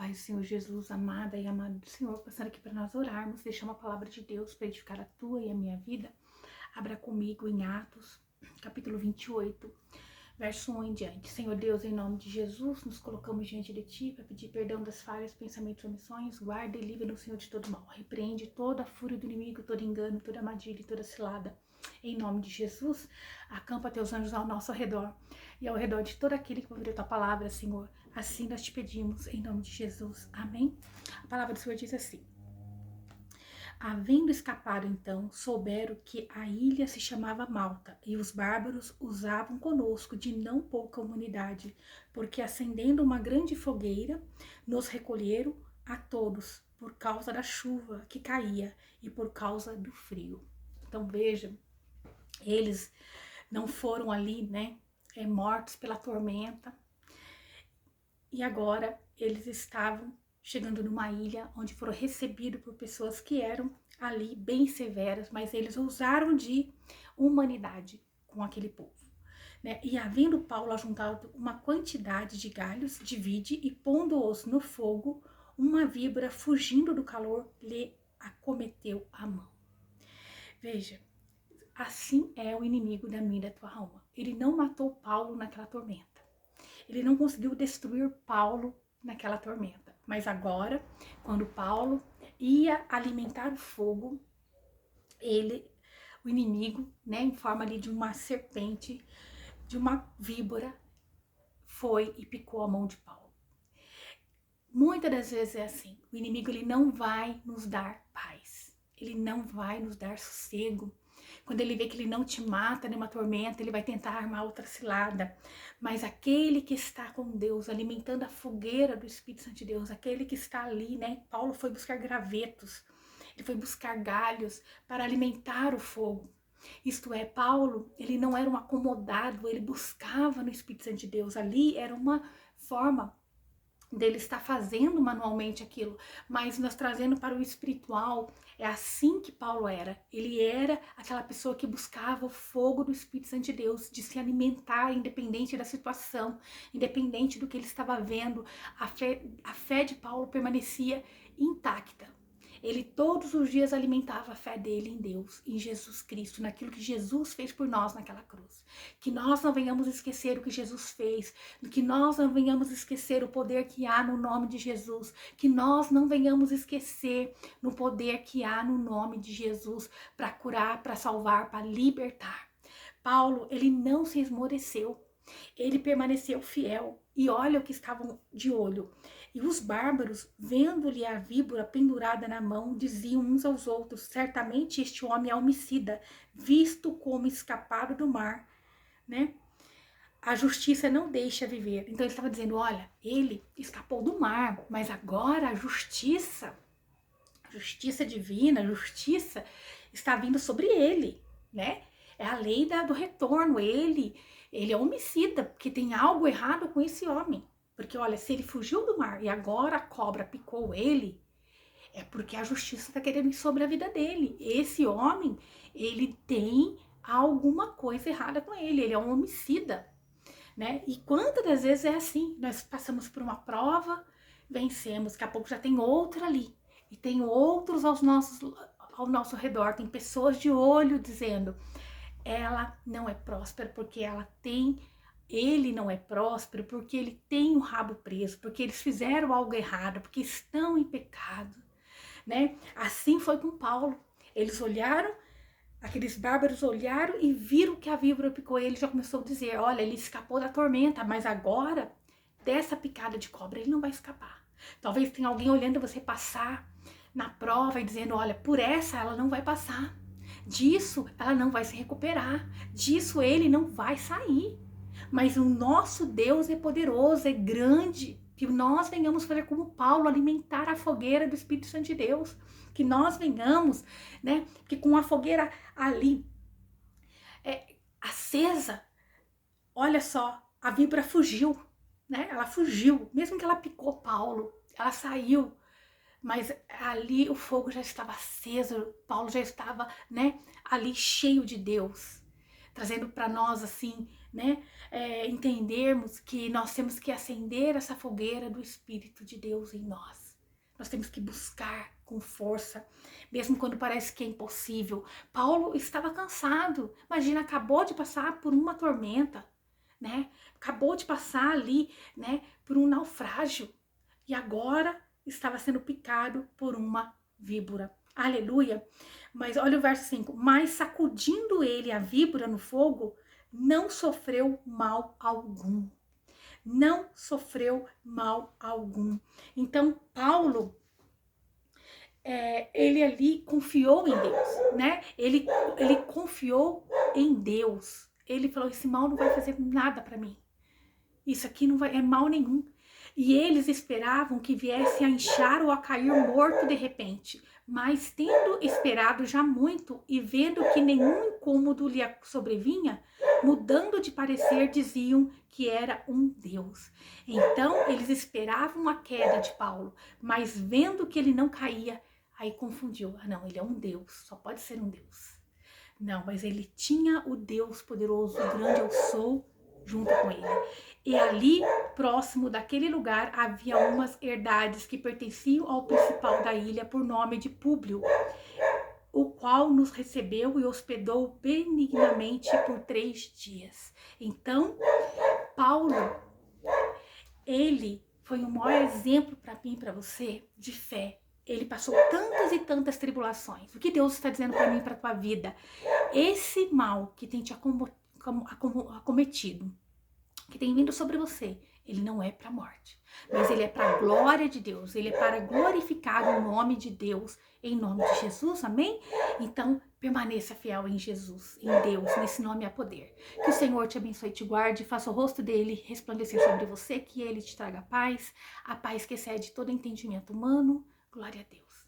paz do Senhor Jesus, amada e amado do Senhor, passando aqui para nós orarmos, deixar uma palavra de Deus para edificar a tua e a minha vida. Abra comigo em Atos, capítulo 28, verso 1 em diante. Senhor Deus, em nome de Jesus, nos colocamos diante de Ti para pedir perdão das falhas, pensamentos e omissões. Guarda e livra-nos, Senhor, de todo mal. Repreende toda a fúria do inimigo, todo engano, toda armadilha e toda cilada. Em nome de Jesus, acampa Teus anjos ao nosso redor e ao redor de todo aquele que ouvir a Tua palavra, Senhor. Assim nós te pedimos, em nome de Jesus. Amém? A palavra do Senhor diz assim: havendo escapado, então, souberam que a ilha se chamava Malta, e os bárbaros usavam conosco de não pouca humanidade, porque acendendo uma grande fogueira, nos recolheram a todos, por causa da chuva que caía e por causa do frio. Então vejam, eles não foram ali, né, mortos pela tormenta, e agora eles estavam chegando numa ilha onde foram recebidos por pessoas que eram ali bem severas, mas eles usaram de humanidade com aquele povo, né? E havendo Paulo ajuntado uma quantidade de galhos de vide e pondo-os no fogo, uma víbora fugindo do calor lhe acometeu a mão. Veja, assim é o inimigo da minha e da tua alma. Ele não matou Paulo naquela tormenta. Ele não conseguiu destruir Paulo naquela tormenta. Mas agora, quando Paulo ia alimentar o fogo, o inimigo, né, em forma ali de uma serpente, de uma víbora, foi e picou a mão de Paulo. Muitas das vezes é assim. O inimigo, ele não vai nos dar paz. Ele não vai nos dar sossego. Quando ele vê que ele não te mata numa tormenta, ele vai tentar armar outra cilada. Mas aquele que está com Deus, alimentando a fogueira do Espírito Santo de Deus, aquele que está ali, né? Paulo foi buscar gravetos, ele foi buscar galhos para alimentar o fogo. Isto é, Paulo, ele não era um acomodado, ele buscava no Espírito Santo de Deus. Ali era uma forma dele estar fazendo manualmente aquilo, mas nós trazendo para o espiritual, é assim que Paulo era. Ele era aquela pessoa que buscava o fogo do Espírito Santo de Deus, de se alimentar independente da situação, independente do que ele estava vendo. A fé de Paulo permanecia intacta. Ele todos os dias alimentava a fé dele em Deus, em Jesus Cristo, naquilo que Jesus fez por nós naquela cruz. Que nós não venhamos esquecer o que Jesus fez, que nós não venhamos esquecer o poder que há no nome de Jesus, que nós não venhamos esquecer no poder que há no nome de Jesus para curar, para salvar, para libertar. Paulo, ele não se esmoreceu, ele permaneceu fiel. E olha o que estavam de olho. E os bárbaros, vendo-lhe a víbora pendurada na mão, diziam uns aos outros: certamente este homem é homicida, visto como escapado do mar, né? A justiça não deixa viver. Então ele estava dizendo: olha, ele escapou do mar, mas agora a justiça divina, a justiça está vindo sobre ele, né? É a lei do retorno. Ele é homicida, porque tem algo errado com esse homem. Porque olha, se ele fugiu do mar e agora a cobra picou ele, é porque a justiça está querendo ir sobre a vida dele. Esse homem, ele tem alguma coisa errada com ele é um homicida, né? E quantas das vezes é assim? Nós passamos por uma prova, vencemos, daqui a pouco já tem outra ali. E tem outros ao nosso redor, tem pessoas de olho dizendo: ela não é próspera porque ele não é próspero porque ele tem o rabo preso, porque eles fizeram algo errado, porque estão em pecado, né? Assim foi com Paulo. Eles olharam, aqueles bárbaros olharam e viram que a víbora picou ele. Já começou a dizer: olha, ele escapou da tormenta, mas agora dessa picada de cobra ele não vai escapar. Talvez tenha alguém olhando você passar na prova e dizendo: olha, por essa ela não vai passar, disso ela não vai se recuperar, disso ele não vai sair. Mas o nosso Deus é poderoso, é grande. Que nós venhamos fazer como Paulo, alimentar a fogueira do Espírito Santo de Deus. Que nós venhamos, né? Que com a fogueira ali acesa, olha só, a víbora fugiu, né? Ela fugiu, mesmo que ela picou Paulo, ela saiu. Mas ali o fogo já estava aceso, Paulo já estava, né, ali cheio de Deus, trazendo para nós assim, né, entendermos que nós temos que acender essa fogueira do Espírito de Deus em nós. Nós temos que buscar com força, mesmo quando parece que é impossível. Paulo estava cansado. Imagina, acabou de passar por uma tormenta, né? Acabou de passar ali, né, por um naufrágio. E agora estava sendo picado por uma víbora. Aleluia! Mas olha o verso 5. Mas sacudindo ele a víbora no fogo, não sofreu mal algum. Não sofreu mal algum. Então, Paulo, ele ali confiou em Deus, né? Ele confiou em Deus. Ele falou, esse mal não vai fazer nada para mim. Isso aqui não é mal nenhum. E eles esperavam que viesse a inchar ou a cair morto de repente. Mas tendo esperado já muito e vendo que nenhum incômodo lhe sobrevinha, mudando de parecer, diziam que era um Deus. Então eles esperavam a queda de Paulo, mas vendo que ele não caía, aí confundiu. Ah, não, ele é um Deus, só pode ser um Deus. Não, mas ele tinha o Deus poderoso, o grande eu sou, junto com ele. E ali, próximo daquele lugar, havia umas herdades que pertenciam ao principal da ilha, por nome de Públio, o qual nos recebeu e hospedou benignamente por 3 dias. Então, Paulo, ele foi o maior exemplo para mim e para você de fé. Ele passou tantas e tantas tribulações. O que Deus está dizendo para mim e para a tua vida? Esse mal que tem te acometido, que tem vindo sobre você, ele não é para a morte, mas ele é para a glória de Deus, ele é para glorificar o nome de Deus, em nome de Jesus, amém? Então, permaneça fiel em Jesus, em Deus, nesse nome há poder. Que o Senhor te abençoe e te guarde, faça o rosto dele resplandecer sobre você, que ele te traga paz, a paz que excede todo entendimento humano. Glória a Deus.